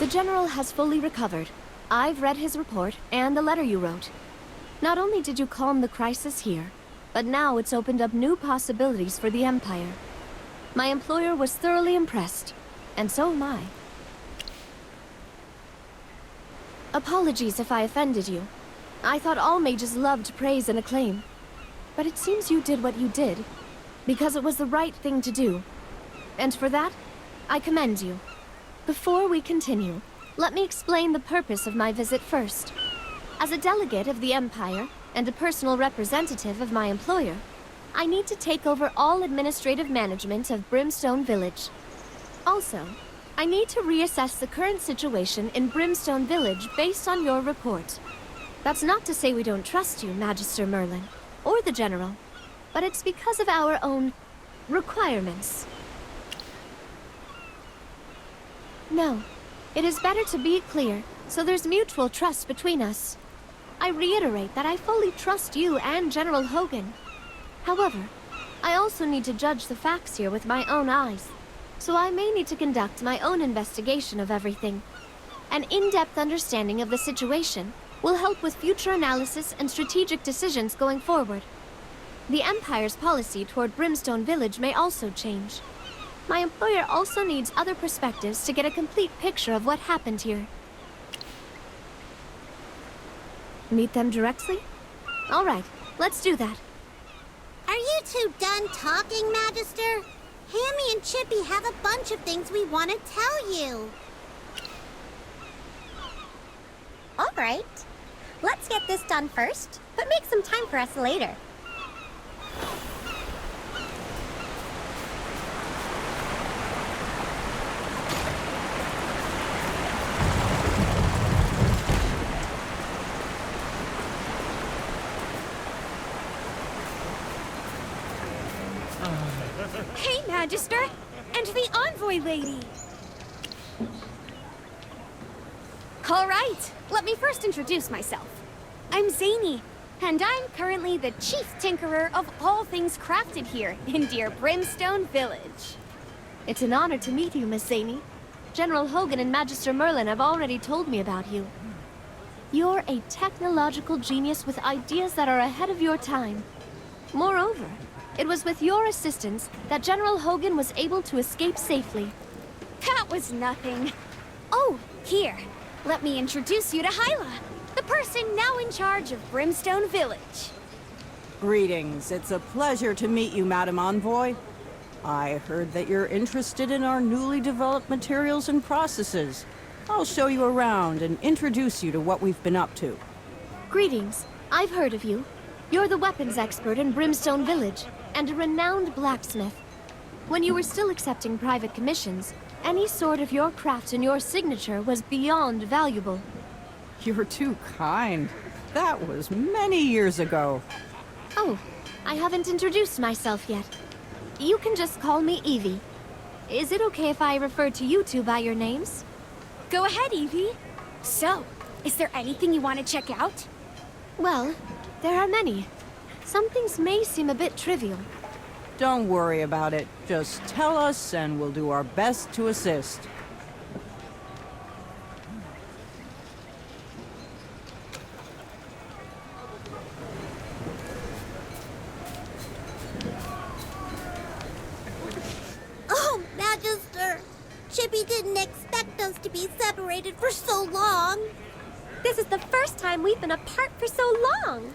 The General has fully recovered. I've read his report and the letter you wrote. Not only did you calm the crisis here, but now it's opened up new possibilities for the Empire. My employer was thoroughly impressed, and so am I. Apologies if I offended you. I thought all mages loved praise and acclaim. But it seems you did what you did, because it was the right thing to do. And for that, I commend you. Before we continue, let me explain the purpose of my visit first. As a delegate of the Empire, and a personal representative of my employer, I need to take over all administrative management of Brimstone Village. Also, I need to reassess the current situation in Brimstone Village based on your report. That's not to say we don't trust you, Magister Merlin, or the General, but it's because of our own requirements. No, it is better to be clear, so there's mutual trust between us. I reiterate that I fully trust you and General Hogan. However, I also need to judge the facts here with my own eyes, so I may need to conduct my own investigation of everything. An in-depth understanding of the situation will help with future analysis and strategic decisions going forward. The Empire's policy toward Brimstone Village may also change. My employer also needs other perspectives to get a complete picture of what happened here. Meet them directly? All right, let's do that. Are you two done talking, Magister? Hammy and Chippy have a bunch of things we want to tell you. All right. Let's get this done first, but make some time for us later. Hey, Magister! And the envoy lady! All right, let me first introduce myself. I'm Zany, and I'm currently the Chief Tinkerer of all things crafted here in dear Brimstone Village. It's an honor to meet you, Miss Zany. General Hogan and Magister Merlin have already told me about you. You're a technological genius with ideas that are ahead of your time. Moreover, it was with your assistance that General Hogan was able to escape safely. That was nothing. Oh, here. Let me introduce you to Hyla, the person now in charge of Brimstone Village. Greetings. It's a pleasure to meet you, Madam Envoy. I heard that you're interested in our newly developed materials and processes. I'll show you around and introduce you to what we've been up to. Greetings. I've heard of you. You're the weapons expert in Brimstone Village, and a renowned blacksmith. When you were still accepting private commissions, any sword of your craft and your signature was beyond valuable. You're too kind. That was many years ago. Oh, I haven't introduced myself yet. You can just call me Evie. Is it okay if I refer to you two by your names? Go ahead, Evie. So, is there anything you want to check out? Well, there are many. Some things may seem a bit trivial. Don't worry about it. Just tell us and we'll do our best to assist. Oh, Magister! Chippy didn't expect us to be separated for so long. This is the first time we've been apart for so long.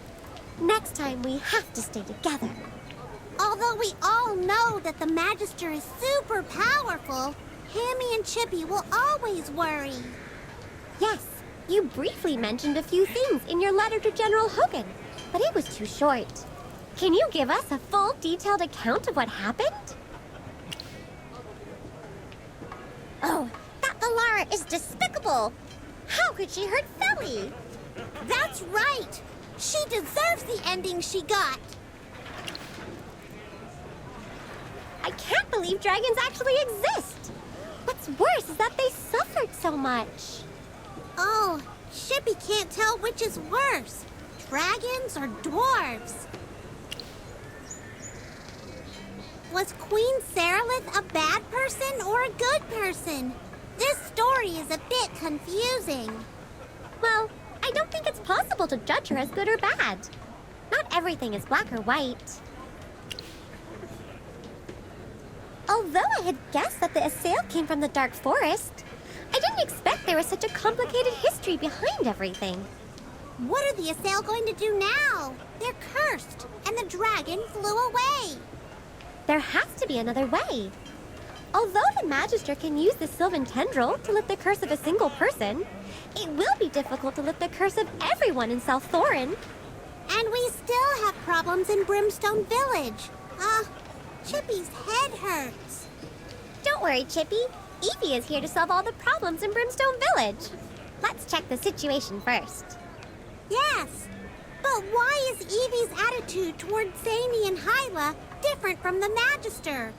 Next time we have to stay together. Although we all know that the Magister is super powerful, Hammy and Chippy will always worry. Yes, you briefly mentioned a few things in your letter to General Hogan, but it was too short. Can you give us a full, detailed account of what happened? Oh, that Valara is despicable! How could she hurt Felly? That's right! She deserves the ending she got! I can't believe dragons actually exist! What's worse is that they suffered so much. Oh, Chippy can't tell which is worse, dragons or dwarves. Was Queen Saralith a bad person or a good person? This story is a bit confusing. Well, I don't think it's possible to judge her as good or bad. Not everything is black or white. Although I had guessed that the assail came from the Dark Forest, I didn't expect there was such a complicated history behind everything. What are the assail going to do now? They're cursed, and the dragon flew away. There has to be another way. Although the Magister can use the Sylvan Tendril to lift the curse of a single person, it will be difficult to lift the curse of everyone in South Thorin. And we still have problems in Brimstone Village. Chippy's head hurts. Don't worry, Chippy. Evie is here to solve all the problems in Brimstone Village. Let's check the situation first. Yes, but why is Evie's attitude toward Zany and Hyla different from the Magister?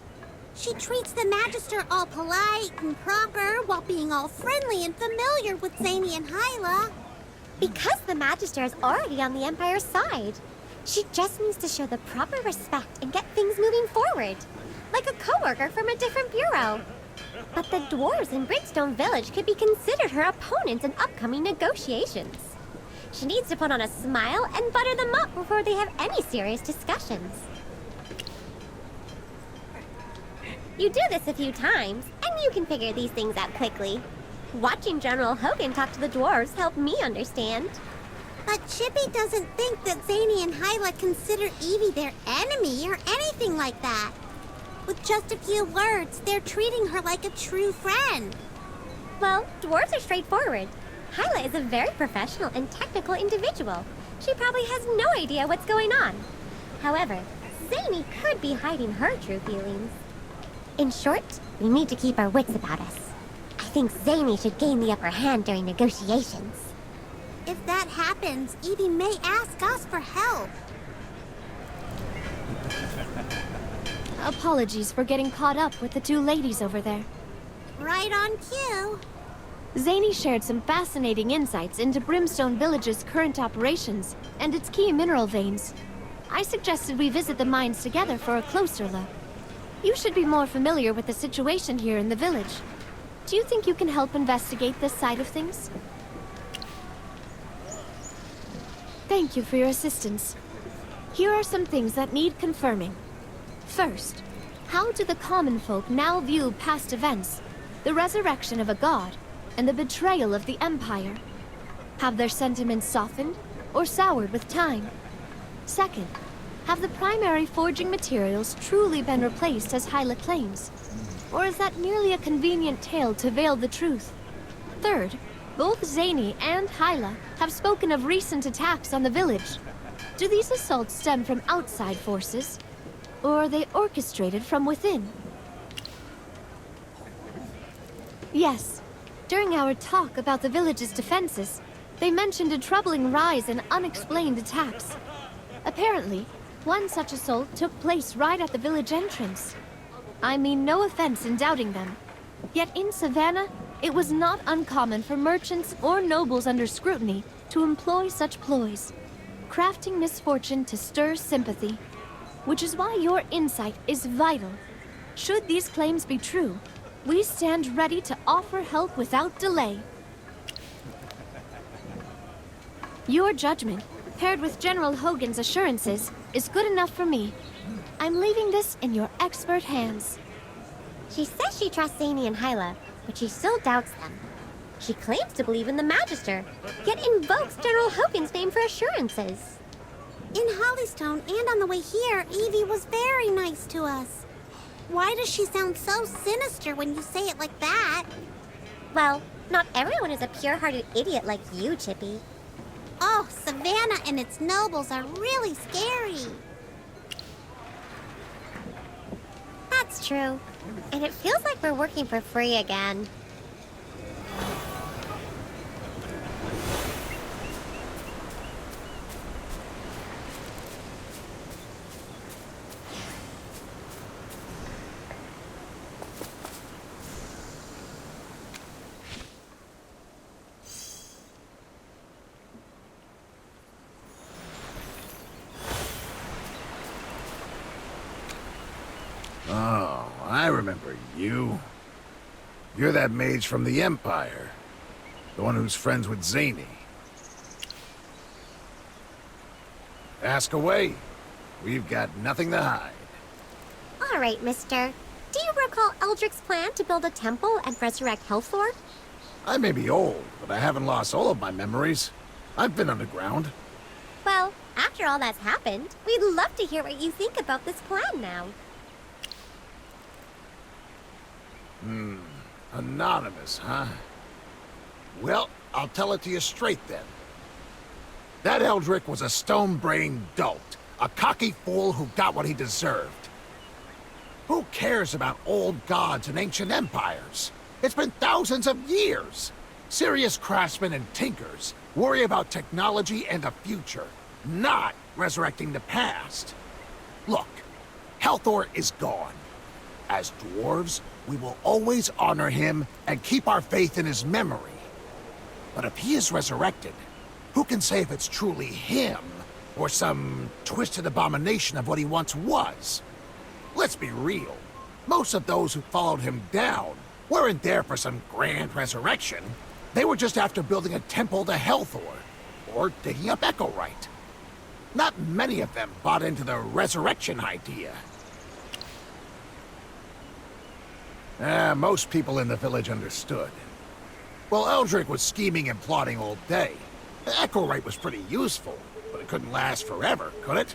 She treats the Magister all polite and proper while being all friendly and familiar with Zany and Hyla. Because the Magister is already on the Empire's side. She just needs to show the proper respect and get things moving forward, like a coworker from a different bureau. But the dwarves in Brimstone Village could be considered her opponents in upcoming negotiations. She needs to put on a smile and butter them up before they have any serious discussions. You do this a few times, and you can figure these things out quickly. Watching General Hogan talk to the dwarves helped me understand. But Chippy doesn't think that Zany and Hyla consider Evie their enemy or anything like that. With just a few words, they're treating her like a true friend. Well, dwarves are straightforward. Hyla is a very professional and technical individual. She probably has no idea what's going on. However, Zany could be hiding her true feelings. In short, we need to keep our wits about us. I think Zany should gain the upper hand during negotiations. If that happens, Evie may ask us for help. Apologies for getting caught up with the two ladies over there. Right on cue. Zany shared some fascinating insights into Brimstone Village's current operations and its key mineral veins. I suggested we visit the mines together for a closer look. You should be more familiar with the situation here in the village. Do you think you can help investigate this side of things? Thank you for your assistance. Here are some things that need confirming. First, how do the common folk now view past events, the resurrection of a god, and the betrayal of the Empire? Have their sentiments softened or soured with time? Second, have the primary forging materials truly been replaced as Hyla claims? Or is that merely a convenient tale to veil the truth? Third, both Zany and Hyla have spoken of recent attacks on the village. Do these assaults stem from outside forces, or are they orchestrated from within? Yes, during our talk about the village's defenses, they mentioned a troubling rise in unexplained attacks. Apparently, one such assault took place right at the village entrance. I mean no offense in doubting them. Yet in Savannah, it was not uncommon for merchants or nobles under scrutiny to employ such ploys, crafting misfortune to stir sympathy. Which is why your insight is vital. Should these claims be true, we stand ready to offer help without delay. Your judgment, paired with General Hogan's assurances, is good enough for me. I'm leaving this in your expert hands. She says she trusts Zany and Hyla, but she still doubts them. She claims to believe in the Magister, yet invokes General Hogan's name for assurances. In Hollystone and on the way here, Evie was very nice to us. Why does she sound so sinister when you say it like that? Well, not everyone is a pure-hearted idiot like you, Chippy. Oh, Savannah and its nobles are really scary. That's true. And it feels like we're working for free again. Oh, I remember you. You're that mage from the Empire. The one who's friends with Zany. Ask away. We've got nothing to hide. All right, mister. Do you recall Eldric's plan to build a temple and resurrect Helthor? I may be old, but I haven't lost all of my memories. I've been underground. Well, after all that's happened, we'd love to hear what you think about this plan now. Anonymous, huh? Well, I'll tell it to you straight then. That Eldric was a stone-brained dolt. A cocky fool who got what he deserved. Who cares about old gods and ancient empires? It's been thousands of years. Serious craftsmen and tinkers worry about technology and the future, not resurrecting the past. Look, Helthor is gone. As dwarves, we will always honor him and keep our faith in his memory. But if he is resurrected, who can say if it's truly him, or some twisted abomination of what he once was? Let's be real. Most of those who followed him down weren't there for some grand resurrection. They were just after building a temple to Helthor, or digging up Echowright. Not many of them bought into the resurrection idea. Most people in the village understood. Well, Eldric was scheming and plotting all day. Echowright was pretty useful, but it couldn't last forever, could it?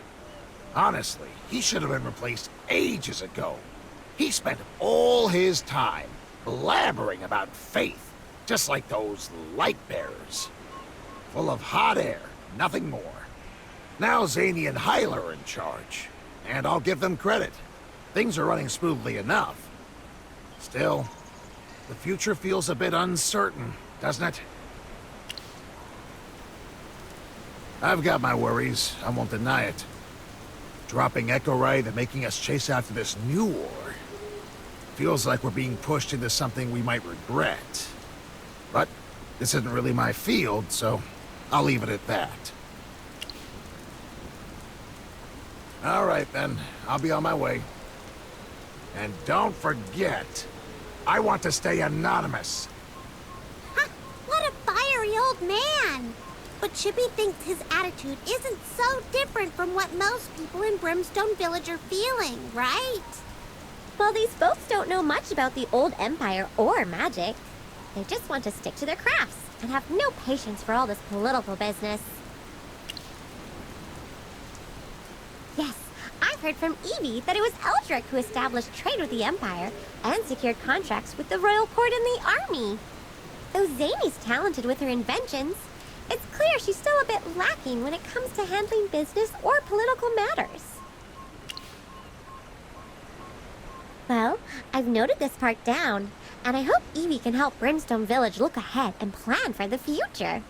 Honestly, he should have been replaced ages ago. He spent all his time blabbering about faith, just like those light bearers. Full of hot air, nothing more. Now Zany and Hyla are in charge, and I'll give them credit. Things are running smoothly enough. Still, the future feels a bit uncertain, doesn't it? I've got my worries, I won't deny it. Dropping Echowright and making us chase after this new war feels like we're being pushed into something we might regret. But this isn't really my field, so I'll leave it at that. All right then, I'll be on my way. And don't forget, I want to stay anonymous. Huh, what a fiery old man! But Chippy thinks his attitude isn't so different from what most people in Brimstone Village are feeling, right? Well, these folks don't know much about the old empire or magic. They just want to stick to their crafts and have no patience for all this political business. Yes, I've heard from Evie that it was Eldric who established trade with the empire and secured contracts with the royal court and the army. Though Zany's talented with her inventions, it's clear she's still a bit lacking when it comes to handling business or political matters. Well, I've noted this part down, and I hope Evie can help Brimstone Village look ahead and plan for the future.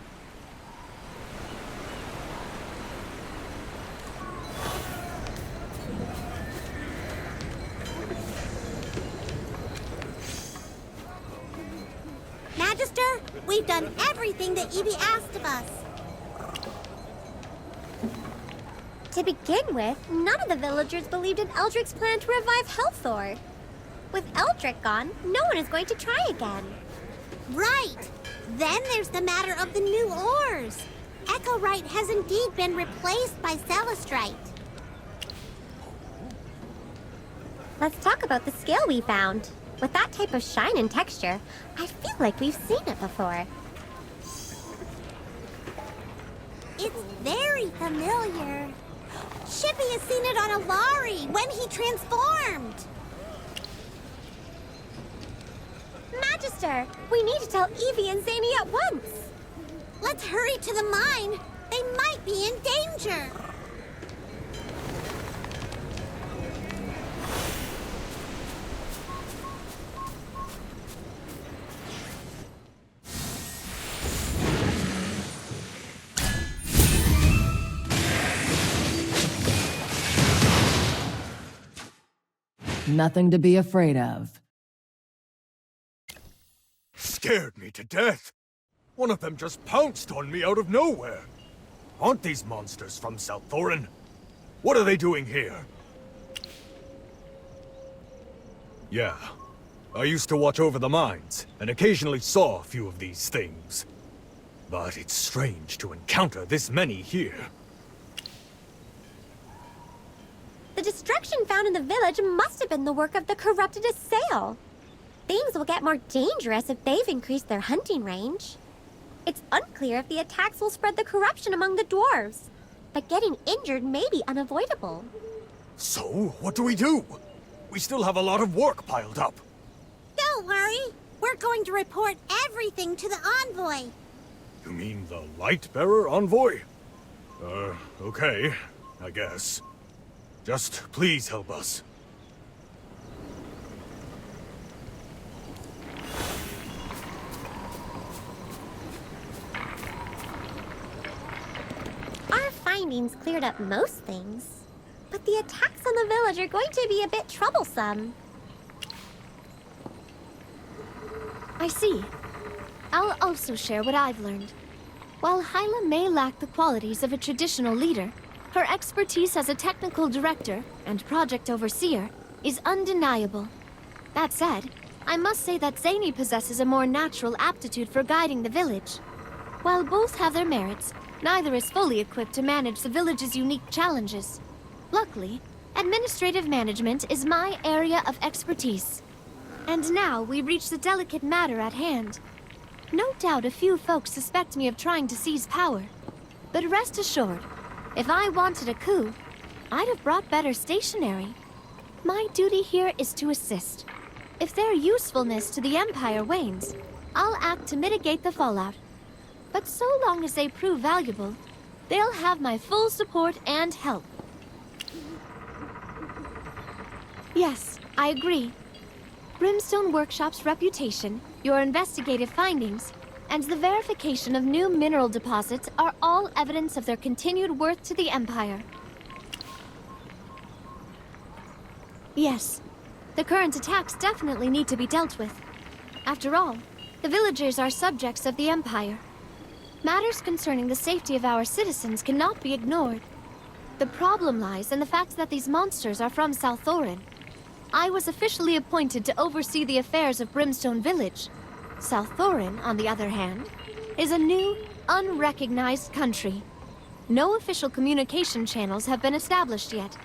Magister, we've done everything that Evie asked of us. To begin with, none of the villagers believed in Eldric's plan to revive Helthor. With Eldric gone, no one is going to try again. Right. Then there's the matter of the new ores. Echowright has indeed been replaced by Celestrite. Let's talk about the scale we found. With that type of shine and texture, I feel like we've seen it before. It's very familiar. Chippy has seen it on Alari when he transformed. Magister, we need to tell Evie and Zany at once. Let's hurry to the mine. They might be in danger. Nothing to be afraid of. Scared me to death. One of them just pounced on me out of nowhere. Aren't these monsters from South Thorin? What are they doing here? Yeah, I used to watch over the mines, and occasionally saw a few of these things. But it's strange to encounter this many here. The destruction found in the village must have been the work of the corrupted Assail. Things will get more dangerous if they've increased their hunting range. It's unclear if the attacks will spread the corruption among the dwarves, but getting injured may be unavoidable. So, what do we do? We still have a lot of work piled up. Don't worry. We're going to report everything to the envoy. You mean the Light-Bearer envoy? Okay, I guess. Just please help us. Our findings cleared up most things, but the attacks on the village are going to be a bit troublesome. I see. I'll also share what I've learned. While Hyla may lack the qualities of a traditional leader, her expertise as a technical director and project overseer is undeniable. That said, I must say that Zany possesses a more natural aptitude for guiding the village. While both have their merits, neither is fully equipped to manage the village's unique challenges. Luckily, administrative management is my area of expertise. And now we reach the delicate matter at hand. No doubt a few folks suspect me of trying to seize power. But rest assured, if I wanted a coup, I'd have brought better stationery. My duty here is to assist. If their usefulness to the Empire wanes, I'll act to mitigate the fallout. But so long as they prove valuable, they'll have my full support and help. Yes, I agree. Brimstone Workshop's reputation, your investigative findings, and the verification of new mineral deposits are all evidence of their continued worth to the Empire. Yes, the current attacks definitely need to be dealt with. After all, the villagers are subjects of the Empire. Matters concerning the safety of our citizens cannot be ignored. The problem lies in the fact that these monsters are from South Thorin. I was officially appointed to oversee the affairs of Brimstone Village. South Thorin, on the other hand, is a new, unrecognized country. No official communication channels have been established yet.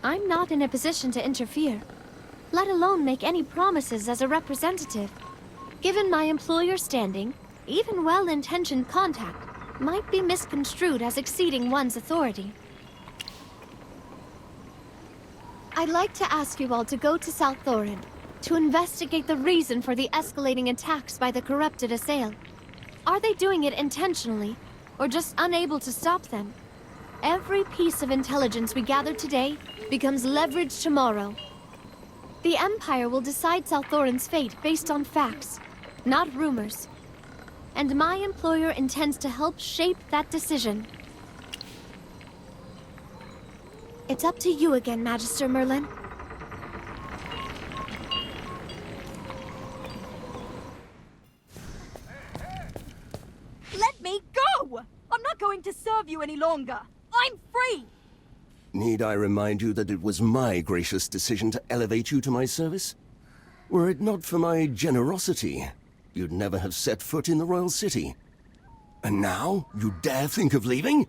I'm not in a position to interfere, let alone make any promises as a representative. Given my employer's standing, even well-intentioned contact might be misconstrued as exceeding one's authority. I'd like to ask you all to go to South Thorin to investigate the reason for the escalating attacks by the corrupted Assail. Are they doing it intentionally, or just unable to stop them? Every piece of intelligence we gather today becomes leverage tomorrow. The Empire will decide South Thorin's fate based on facts, not rumors. And my employer intends to help shape that decision. It's up to you again, Magister Merlin. Let me go! I'm not going to serve you any longer. I'm free! Need I remind you that it was my gracious decision to elevate you to my service? Were it not for my generosity, you'd never have set foot in the royal city. And now, you dare think of leaving?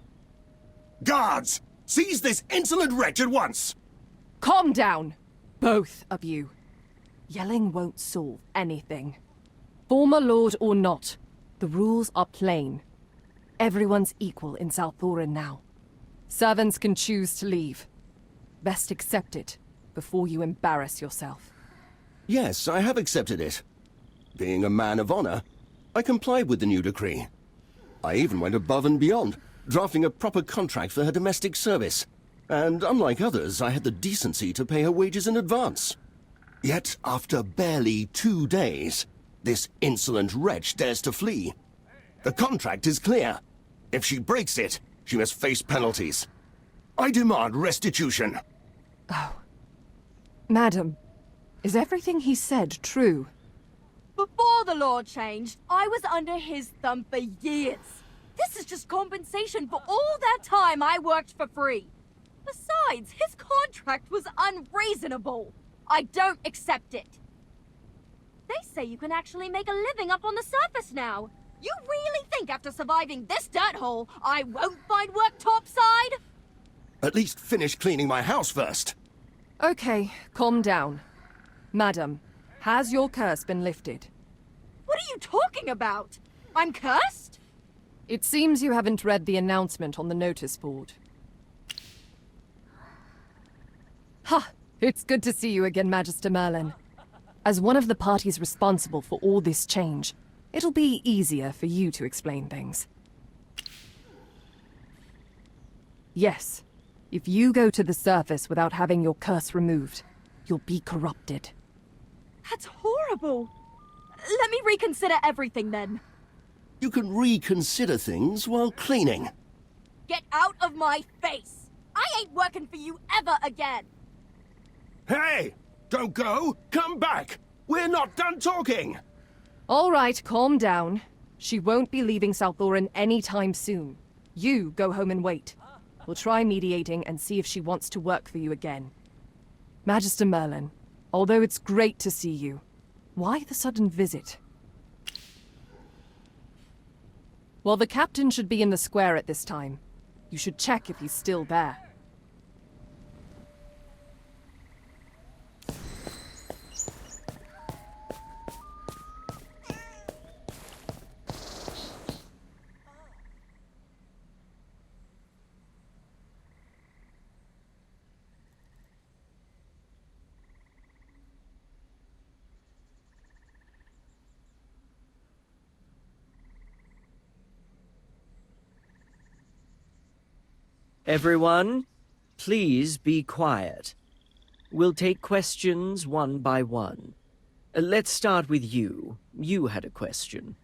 Guards! Seize this insolent wretch at once! Calm down, both of you. Yelling won't solve anything. Former lord or not, the rules are plain. Everyone's equal in South Thorin now. Servants can choose to leave. Best accept it before you embarrass yourself. Yes, I have accepted it. Being a man of honor, I complied with the new decree. I even went above and beyond, drafting a proper contract for her domestic service. And unlike others, I had the decency to pay her wages in advance. Yet, after barely 2 days, this insolent wretch dares to flee. The contract is clear. If she breaks it, she must face penalties. I demand restitution. Oh. Madam, is everything he said true? Before the law changed, I was under his thumb for years. This is just compensation for all that time I worked for free. Besides, his contract was unreasonable. I don't accept it. They say you can actually make a living up on the surface now. You really think after surviving this dirt hole, I won't find work topside? At least finish cleaning my house first. Okay, calm down. Madam, has your curse been lifted? What are you talking about? I'm cursed? It seems you haven't read the announcement on the notice board. Ha! It's good to see you again, Magister Merlin. As one of the parties responsible for all this change, it'll be easier for you to explain things. Yes, if you go to the surface without having your curse removed, you'll be corrupted. That's horrible. Let me reconsider everything then. You can reconsider things while cleaning. Get out of my face! I ain't working for you ever again! Hey! Don't go! Come back! We're not done talking! All right, calm down. She won't be leaving Southorn anytime soon. You go home and wait. We'll try mediating and see if she wants to work for you again. Magister Merlin, although it's great to see you, why the sudden visit? Well, the captain should be in the square at this time. You should check if he's still there. Everyone, please be quiet. We'll take questions one by one. Let's start with you. You had a question.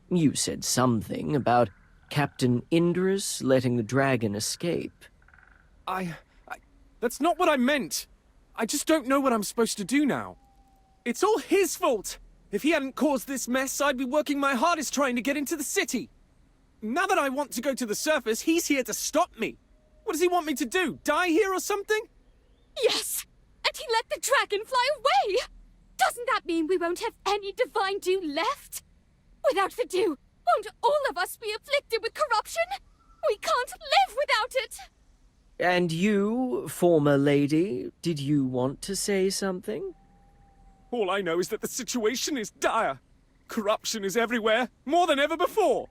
You said something about Captain Indris letting the dragon escape. That's not what I meant. I just don't know what I'm supposed to do now. It's all his fault. If he hadn't caused this mess, I'd be working my hardest trying to get into the city. Now that I want to go to the surface, he's here to stop me. What does he want me to do? Die here or something? Yes! And he let the dragon fly away! Doesn't that mean we won't have any divine dew left? Without the dew, won't all of us be afflicted with corruption? We can't live without it! And you, former lady, did you want to say something? All I know is that the situation is dire. Corruption is everywhere, more than ever before.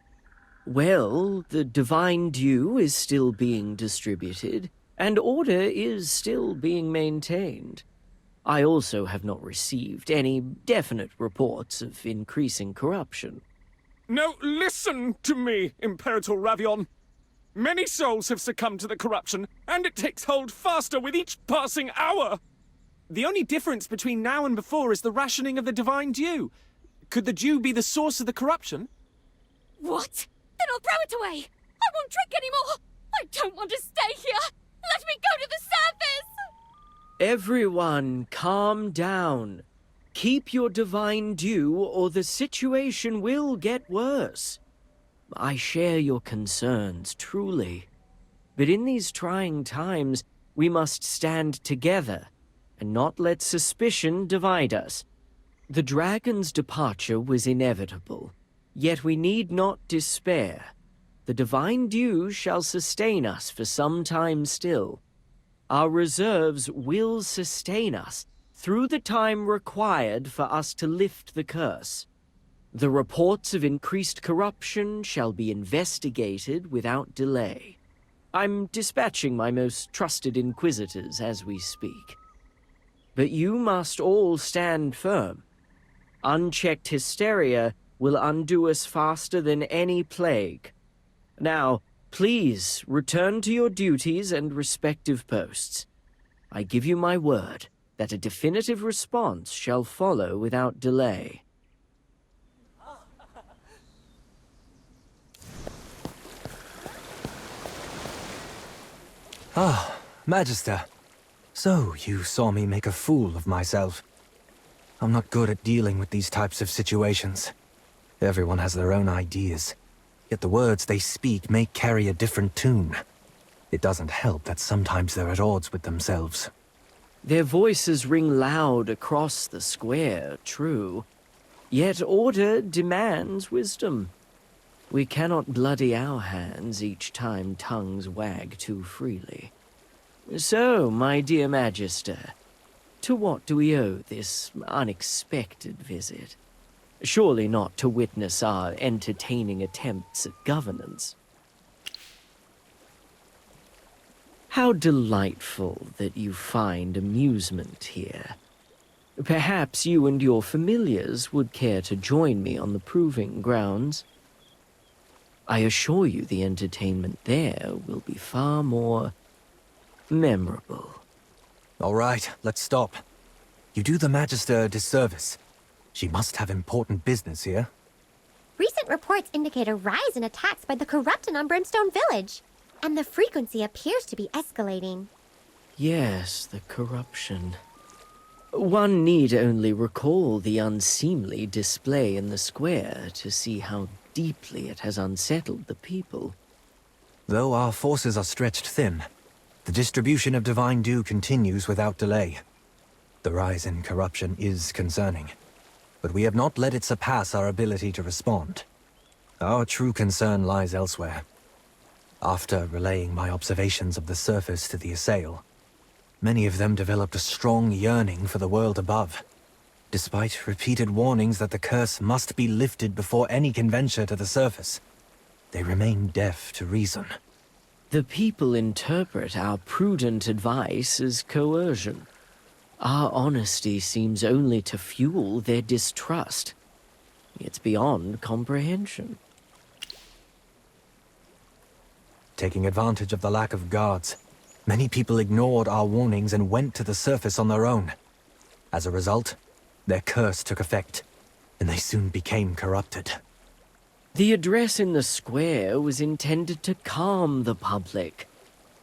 Well, the divine dew is still being distributed, and order is still being maintained. I also have not received any definite reports of increasing corruption. No, listen to me, Imperator Ravion. Many souls have succumbed to the corruption, and it takes hold faster with each passing hour. The only difference between now and before is the rationing of the divine dew. Could the dew be the source of the corruption? What? Then I'll throw it away! I won't drink anymore! I don't want to stay here! Let me go to the surface! Everyone, calm down. Keep your divine dew, or the situation will get worse. I share your concerns, truly. But in these trying times, we must stand together, and not let suspicion divide us. The dragon's departure was inevitable. Yet we need not despair. The divine dew shall sustain us for some time still. Our reserves will sustain us through the time required for us to lift the curse. The reports of increased corruption shall be investigated without delay. I'm dispatching my most trusted inquisitors as we speak. But you must all stand firm. Unchecked hysteria will undo us faster than any plague. Now, please return to your duties and respective posts. I give you my word that a definitive response shall follow without delay. Ah, Magister. So, you saw me make a fool of myself. I'm not good at dealing with these types of situations. Everyone has their own ideas, yet the words they speak may carry a different tune. It doesn't help that sometimes they're at odds with themselves. Their voices ring loud across the square, true, Yet order demands wisdom. We cannot bloody our hands each time tongues wag too freely. So, my dear Magister, to what do we owe this unexpected visit? Surely not to witness our entertaining attempts at governance. How delightful that you find amusement here. Perhaps you and your familiars would care to join me on the proving grounds. I assure you the entertainment there will be far more memorable. All right, let's stop. You do the Magister a disservice. She must have important business here. Recent reports indicate a rise in attacks by the corrupted on Brimstone Village, and the frequency appears to be escalating. Yes, the corruption. One need only recall the unseemly display in the square to see how deeply it has unsettled the people. Though our forces are stretched thin, the distribution of divine dew continues without delay. The rise in corruption is concerning, but we have not let it surpass our ability to respond. Our true concern lies elsewhere. After relaying my observations of the surface to the assail, many of them developed a strong yearning for the world above. Despite repeated warnings that the curse must be lifted before any can venture to the surface, they remain deaf to reason. The people interpret our prudent advice as coercion. Our honesty seems only to fuel their distrust. It's beyond comprehension. Taking advantage of the lack of guards, many people ignored our warnings and went to the surface on their own. As a result, their curse took effect, and they soon became corrupted. The address in the square was intended to calm the public,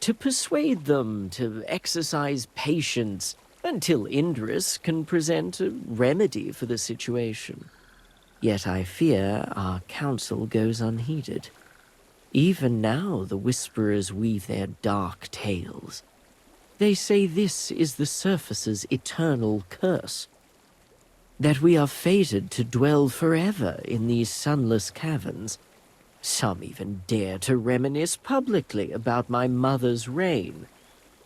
to persuade them to exercise patience until Indris can present a remedy for the situation. Yet I fear our counsel goes unheeded. Even now the Whisperers weave their dark tales. They say this is the surface's eternal curse, that we are fated to dwell forever in these sunless caverns. Some even dare to reminisce publicly about my mother's reign,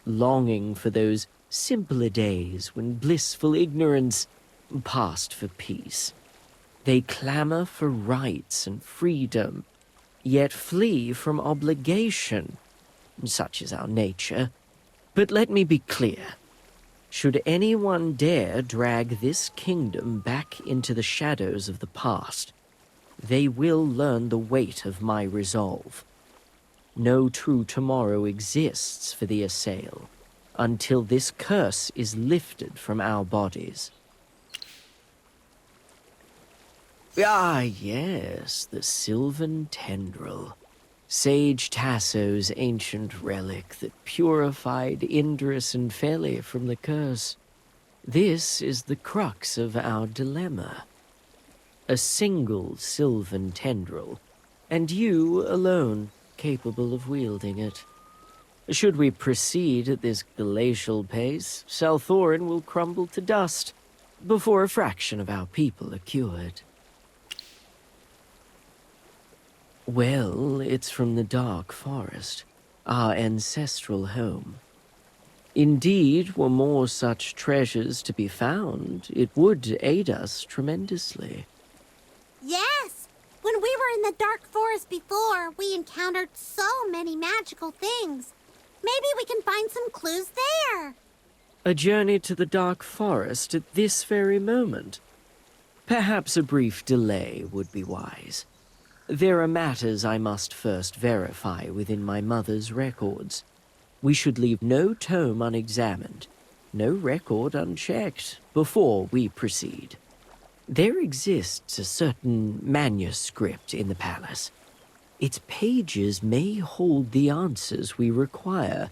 longing for those simpler days when blissful ignorance passed for peace. They clamor for rights and freedom, yet flee from obligation. Such is our nature. But let me be clear. Should anyone dare drag this kingdom back into the shadows of the past, they will learn the weight of my resolve. No true tomorrow exists for the assail until this curse is lifted from our bodies. Ah, yes, the sylvan tendril. Sage Tasso's ancient relic that purified Indris and Feli from the curse. This is the crux of our dilemma. A single sylvan tendril, and you alone capable of wielding it. Should we proceed at this glacial pace, Salthorin will crumble to dust before a fraction of our people are cured. Well, it's from the Dark Forest, our ancestral home. Indeed, were more such treasures to be found, it would aid us tremendously. Yes! When we were in the Dark Forest before, we encountered so many magical things. Maybe we can find some clues there. A journey to the Dark Forest at this very moment? Perhaps a brief delay would be wise. There are matters I must first verify within my mother's records. We should leave no tome unexamined, no record unchecked, before we proceed. There exists a certain manuscript in the palace. Its pages may hold the answers we require.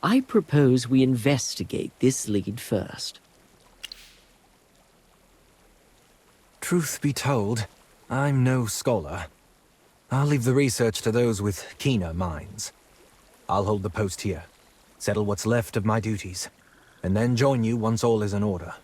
I propose we investigate this lead first. Truth be told, I'm no scholar. I'll leave the research to those with keener minds. I'll hold the post here, settle what's left of my duties, and then join you once all is in order.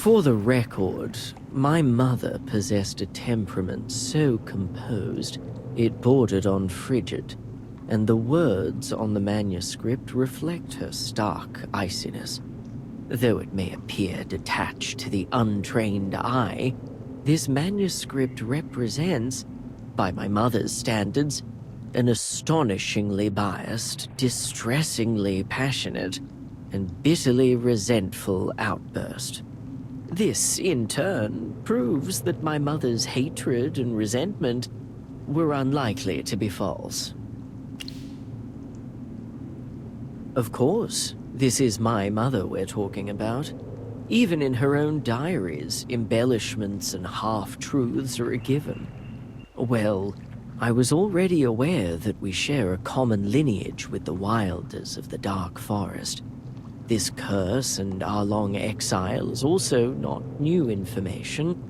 For the record, my mother possessed a temperament so composed it bordered on frigid, and the words on the manuscript reflect her stark iciness. Though it may appear detached to the untrained eye, this manuscript represents, by my mother's standards, an astonishingly biased, distressingly passionate, and bitterly resentful outburst. This, in turn, proves that my mother's hatred and resentment were unlikely to be false. Of course, this is my mother we're talking about. Even in her own diaries, embellishments and half-truths are a given. Well, I was already aware that we share a common lineage with the Wilders of the Dark Forest. This curse and our long exile is also not new information.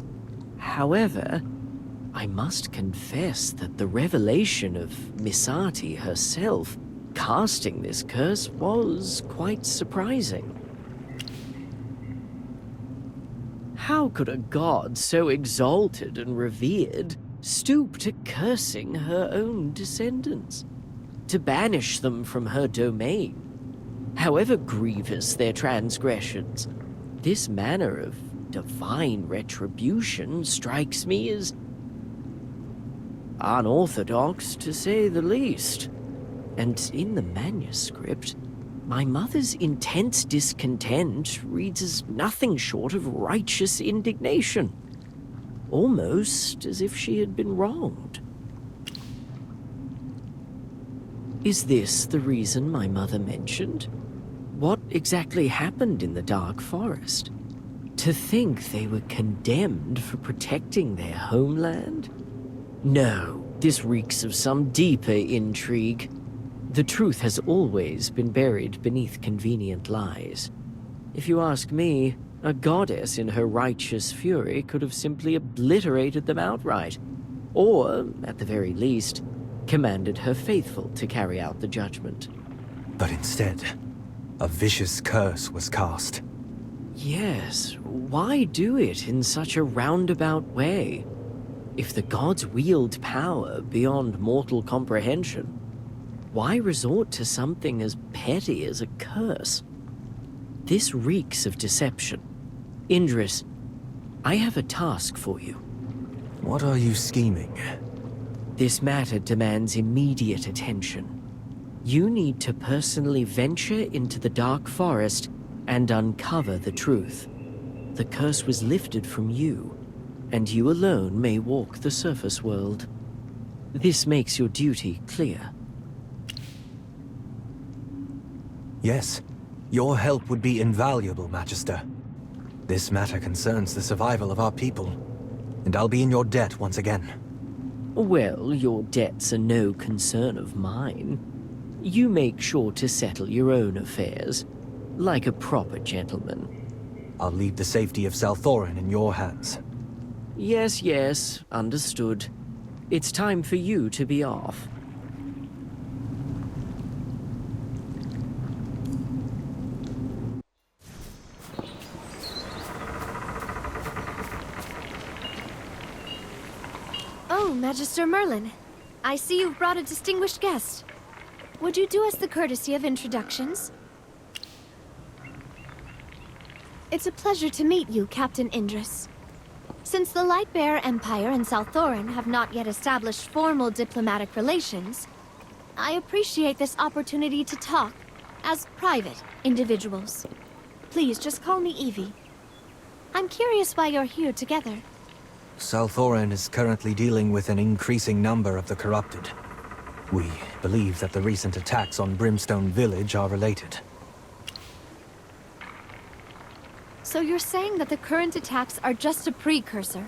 However, I must confess that the revelation of Misati herself casting this curse was quite surprising. How could a god so exalted and revered stoop to cursing her own descendants? To banish them from her domain? However grievous their transgressions, this manner of divine retribution strikes me as unorthodox, to say the least. And in the manuscript, my mother's intense discontent reads as nothing short of righteous indignation. Almost as if she had been wronged. Is this the reason my mother mentioned? What exactly happened in the Dark Forest? To think they were condemned for protecting their homeland? No, this reeks of some deeper intrigue. The truth has always been buried beneath convenient lies. If you ask me, a goddess in her righteous fury could have simply obliterated them outright, or, at the very least, commanded her faithful to carry out the judgment. But instead, a vicious curse was cast. Yes, why do it in such a roundabout way? If the gods wield power beyond mortal comprehension, why resort to something as petty as a curse? This reeks of deception. Indris, I have a task for you. What are you scheming? This matter demands immediate attention. You need to personally venture into the Dark Forest and uncover the truth. The curse was lifted from you, and you alone may walk the surface world. This makes your duty clear. Yes, your help would be invaluable, Magister. This matter concerns the survival of our people, and I'll be in your debt once again. Well, your debts are no concern of mine. You make sure to settle your own affairs, like a proper gentleman. I'll leave the safety of Salthorin in your hands. Yes, yes, understood. It's time for you to be off. Oh, Magister Merlin. I see you've brought a distinguished guest. Would you do us the courtesy of introductions? It's a pleasure to meet you, Captain Indris. Since the Lightbearer Empire and Salthorin have not yet established formal diplomatic relations, I appreciate this opportunity to talk as private individuals. Please just call me Evie. I'm curious why you're here together. Salthorin is currently dealing with an increasing number of the corrupted. We believe that the recent attacks on Brimstone Village are related. So you're saying that the current attacks are just a precursor?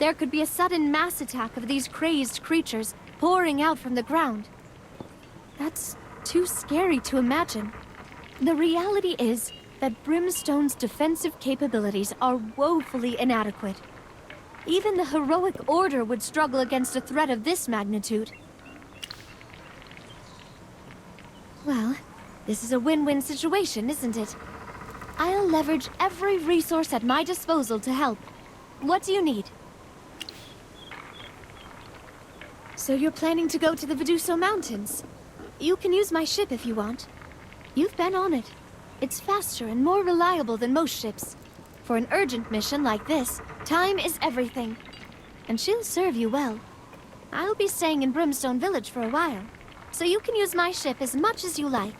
There could be a sudden mass attack of these crazed creatures pouring out from the ground. That's too scary to imagine. The reality is that Brimstone's defensive capabilities are woefully inadequate. Even the heroic Order would struggle against a threat of this magnitude. Well, this is a win-win situation, isn't it? I'll leverage every resource at my disposal to help. What do you need? So you're planning to go to the Veduso Mountains? You can use my ship if you want. You've been on it. It's faster and more reliable than most ships. For an urgent mission like this, time is everything. And she'll serve you well. I'll be staying in Brimstone Village for a while, so you can use my ship as much as you like.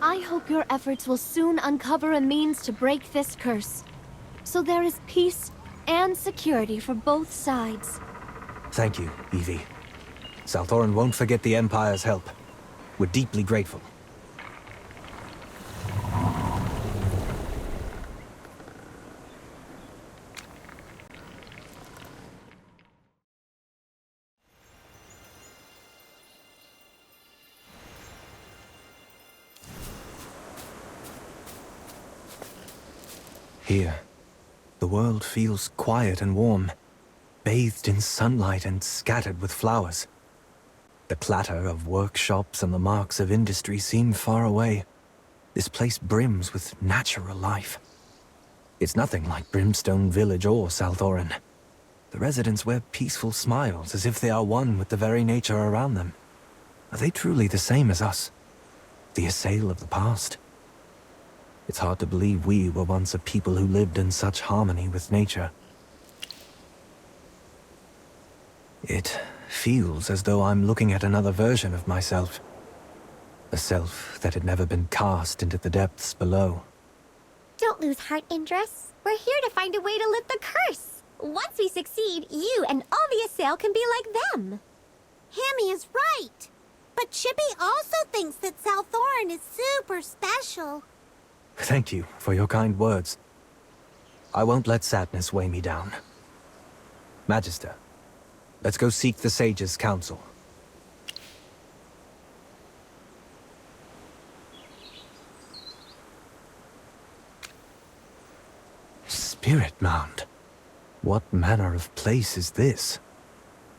I hope your efforts will soon uncover a means to break this curse, so there is peace and security for both sides. Thank you, Evie. Salthoran won't forget the Empire's help. We're deeply grateful. Here, the world feels quiet and warm, bathed in sunlight and scattered with flowers. The clatter of workshops and the marks of industry seem far away. This place brims with natural life. It's nothing like Brimstone Village or Salthoran. The residents wear peaceful smiles as if they are one with the very nature around them. Are they truly the same as us? The assail of the past? It's hard to believe we were once a people who lived in such harmony with nature. It feels as though I'm looking at another version of myself. A self that had never been cast into the depths below. Don't lose heart, Indris. We're here to find a way to lift the curse. Once we succeed, you and all the Assail can be like them. Hammy is right. But Chippy also thinks that Salthoran is super special. Thank you for your kind words. I won't let sadness weigh me down. Magister, let's go seek the Sage's counsel. Spirit Mound. What manner of place is this?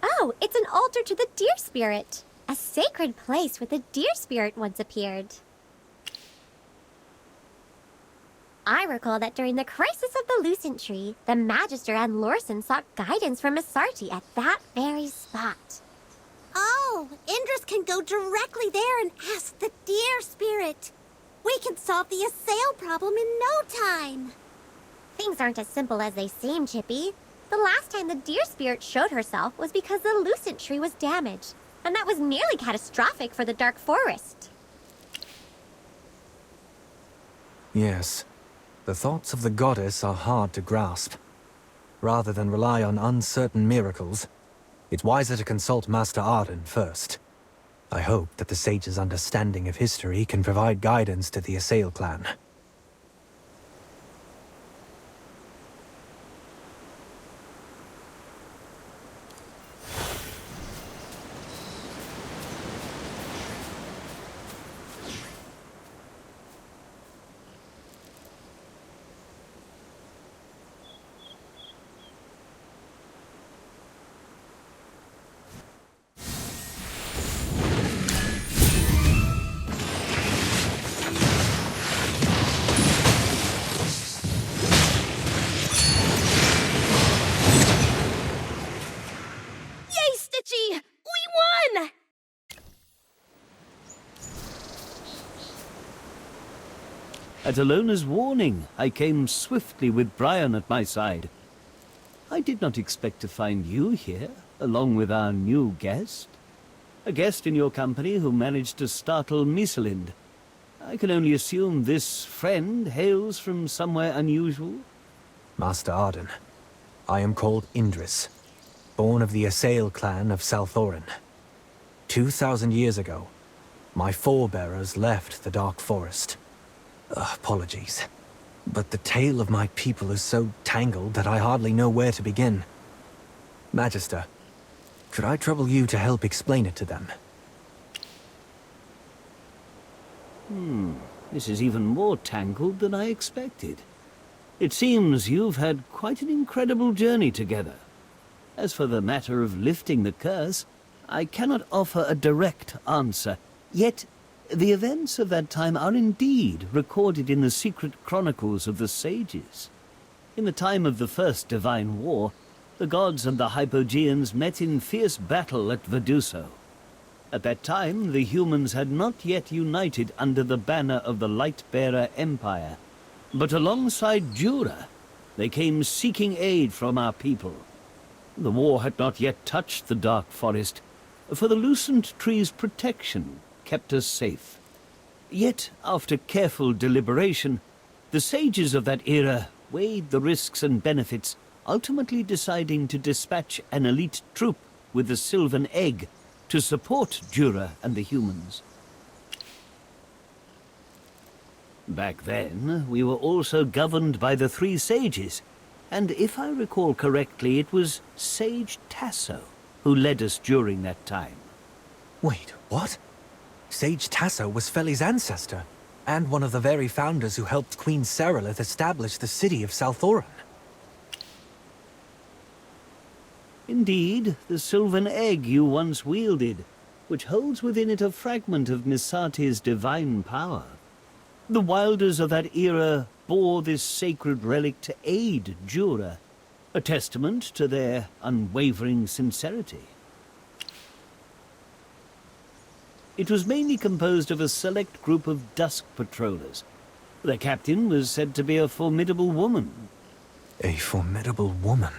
Oh, it's an altar to the deer spirit. A sacred place where the deer spirit once appeared. I recall that during the crisis of the Lucent Tree, the Magister and Lorsan sought guidance from Asarti at that very spot. Oh, Indris can go directly there and ask the deer spirit. We can solve the Assail problem in no time. Things aren't as simple as they seem, Chippy. The last time the deer spirit showed herself was because the Lucent Tree was damaged, and that was nearly catastrophic for the Dark Forest. Yes. The thoughts of the goddess are hard to grasp. Rather than rely on uncertain miracles, it's wiser to consult Master Arden first. I hope that the Sage's understanding of history can provide guidance to the Assail clan. At Alona's warning, I came swiftly with Brian at my side. I did not expect to find you here, along with our new guest. A guest in your company who managed to startle Miselind. I can only assume this friend hails from somewhere unusual. Master Arden, I am called Indris, born of the Assail clan of Salthoran. 2,000 years ago, my forebearers left the Dark Forest. Apologies, but the tale of my people is so tangled that I hardly know where to begin. Magister, could I trouble you to help explain it to them? This is even more tangled than I expected. It seems you've had quite an incredible journey together. As for the matter of lifting the curse, I cannot offer a direct answer. Yet, The events of that time are indeed recorded in the secret chronicles of the sages. In the time of the First Divine War, the gods and the Hypogeans met in fierce battle at Veduso. At that time, the humans had not yet united under the banner of the Lightbearer Empire, but alongside Jura, they came seeking aid from our people. The war had not yet touched the dark forest, for the Lucent Tree's protection kept us safe. Yet, after careful deliberation, the sages of that era weighed the risks and benefits, ultimately deciding to dispatch an elite troop with the Sylvan Egg to support Jura and the humans. Back then, we were also governed by the three sages, and if I recall correctly, it was Sage Tasso who led us during that time. Wait, what? Sage Tasso was Feli's ancestor, and one of the very founders who helped Queen Serelith establish the city of Salthoran. Indeed, the Sylvan Egg you once wielded, which holds within it a fragment of Misati's divine power. The Wilders of that era bore this sacred relic to aid Jura, a testament to their unwavering sincerity. It was mainly composed of a select group of dusk patrollers. Their captain was said to be a formidable woman. A formidable woman?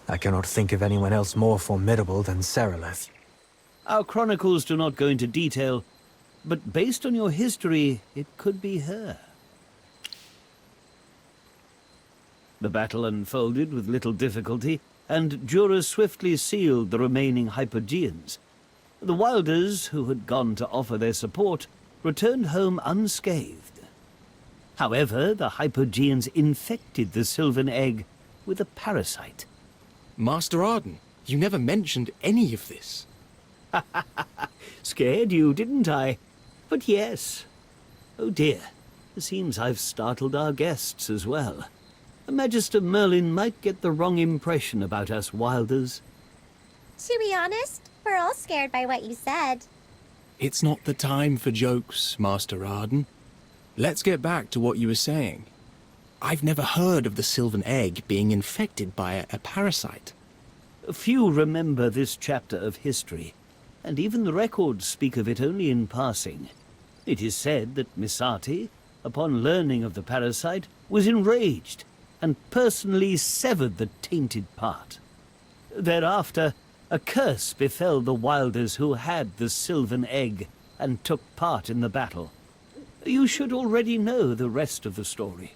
I cannot think of anyone else more formidable than Serelith. Our chronicles do not go into detail, but based on your history, it could be her. The battle unfolded with little difficulty, and Jura swiftly sealed the remaining Hypogeans. The Wilders, who had gone to offer their support, returned home unscathed. However, the Hypogeans infected the Sylvan Egg with a parasite. Master Arden, you never mentioned any of this. Scared you, didn't I? But yes. Oh dear, it seems I've startled our guests as well. Magister Merlin might get the wrong impression about us Wilders. To be honest, we're all scared by what you said. It's not the time for jokes, Master Arden. Let's get back to what you were saying. I've never heard of the Sylvan Egg being infected by a parasite. Few remember this chapter of history, and even the records speak of it only in passing. It is said that Misati, upon learning of the parasite, was enraged and personally severed the tainted part. Thereafter, a curse befell the Wilders who had the Sylvan Egg and took part in the battle. You should already know the rest of the story.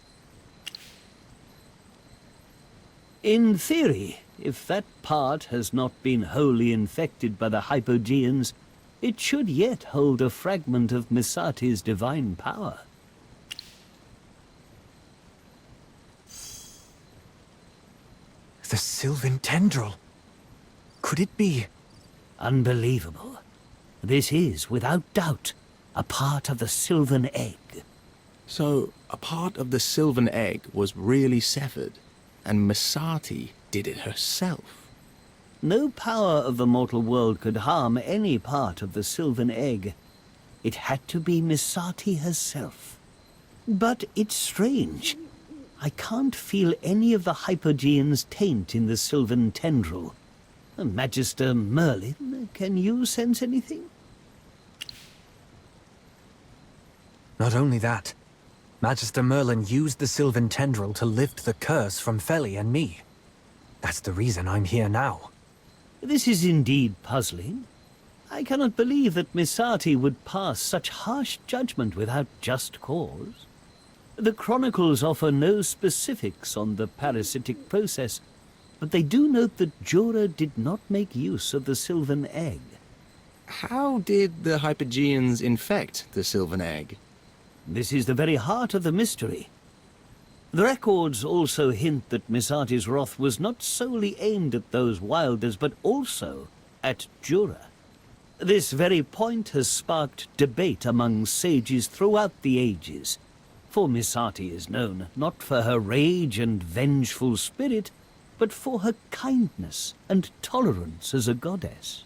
In theory, if that part has not been wholly infected by the Hypogeans, it should yet hold a fragment of Misati's divine power. The Sylvan Tendril. Could it be? Unbelievable. This is, without doubt, a part of the Sylvan Egg. So, a part of the Sylvan Egg was really severed, and Misati did it herself. No power of the mortal world could harm any part of the Sylvan Egg. It had to be Misati herself. But it's strange. I can't feel any of the Hypogeans' taint in the Sylvan Tendril. Magister Merlin, can you sense anything? Not only that, Magister Merlin used the Sylvan Tendril to lift the curse from Feli and me. That's the reason I'm here now. This is indeed puzzling. I cannot believe that Misati would pass such harsh judgment without just cause. The chronicles offer no specifics on the parasitic process, but they do note that Jura did not make use of the Sylvan Egg. How did the Hypogeans infect the Sylvan Egg? This is the very heart of the mystery. The records also hint that Misati's wrath was not solely aimed at those Wilders, but also at Jura. This very point has sparked debate among sages throughout the ages, for Misati is known not for her rage and vengeful spirit, but for her kindness and tolerance as a goddess.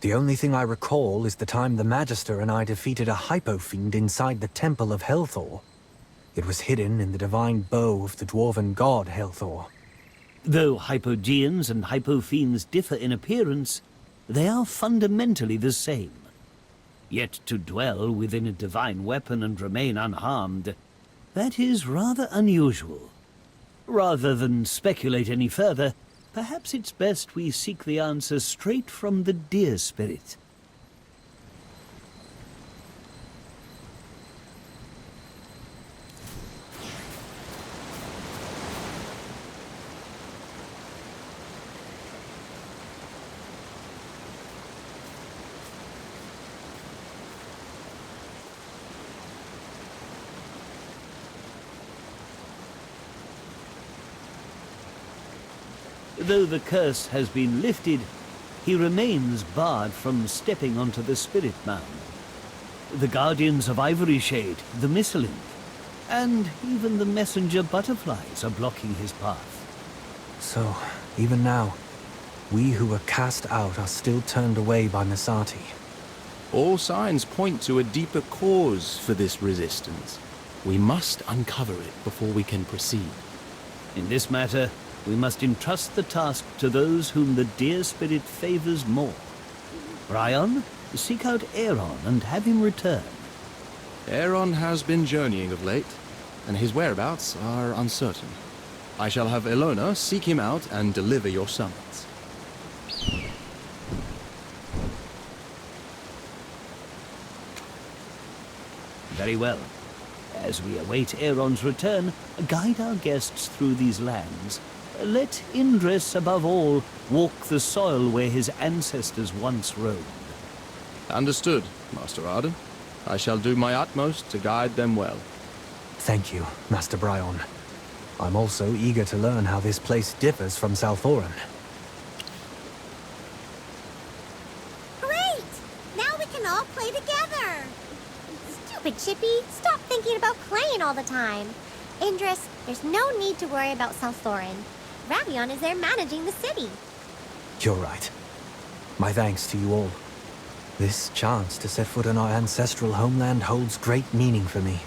The only thing I recall is the time the Magister and I defeated a hypo-fiend inside the Temple of Helthor. It was hidden in the divine bow of the dwarven god Helthor. Though hypogeans and hypofiends differ in appearance, they are fundamentally the same. Yet to dwell within a divine weapon and remain unharmed, that is rather unusual. Rather than speculate any further, perhaps it's best we seek the answer straight from the deer spirit. Though the curse has been lifted, he remains barred from stepping onto the Spirit Mound. The Guardians of Ivory Shade, the Mistlink, and even the messenger butterflies are blocking his path. So, even now, we who were cast out are still turned away by Misati. All signs point to a deeper cause for this resistance. We must uncover it before we can proceed. In this matter, we must entrust the task to those whom the deer spirit favors more. Bryon, seek out Aaron and have him return. Aaron has been journeying of late, and his whereabouts are uncertain. I shall have Elona seek him out and deliver your summons. Very well. As we await Aaron's return, guide our guests through these lands. Let Indris, above all, walk the soil where his ancestors once roamed. Understood, Master Arden. I shall do my utmost to guide them well. Thank you, Master Bryon. I'm also eager to learn how this place differs from Salthoran. Great! Now we can all play together! Stupid Chippy, stop thinking about playing all the time. Indris, there's no need to worry about Salthoran. Ravion is there managing the city. You're right. My thanks to you all. This chance to set foot in our ancestral homeland holds great meaning for me.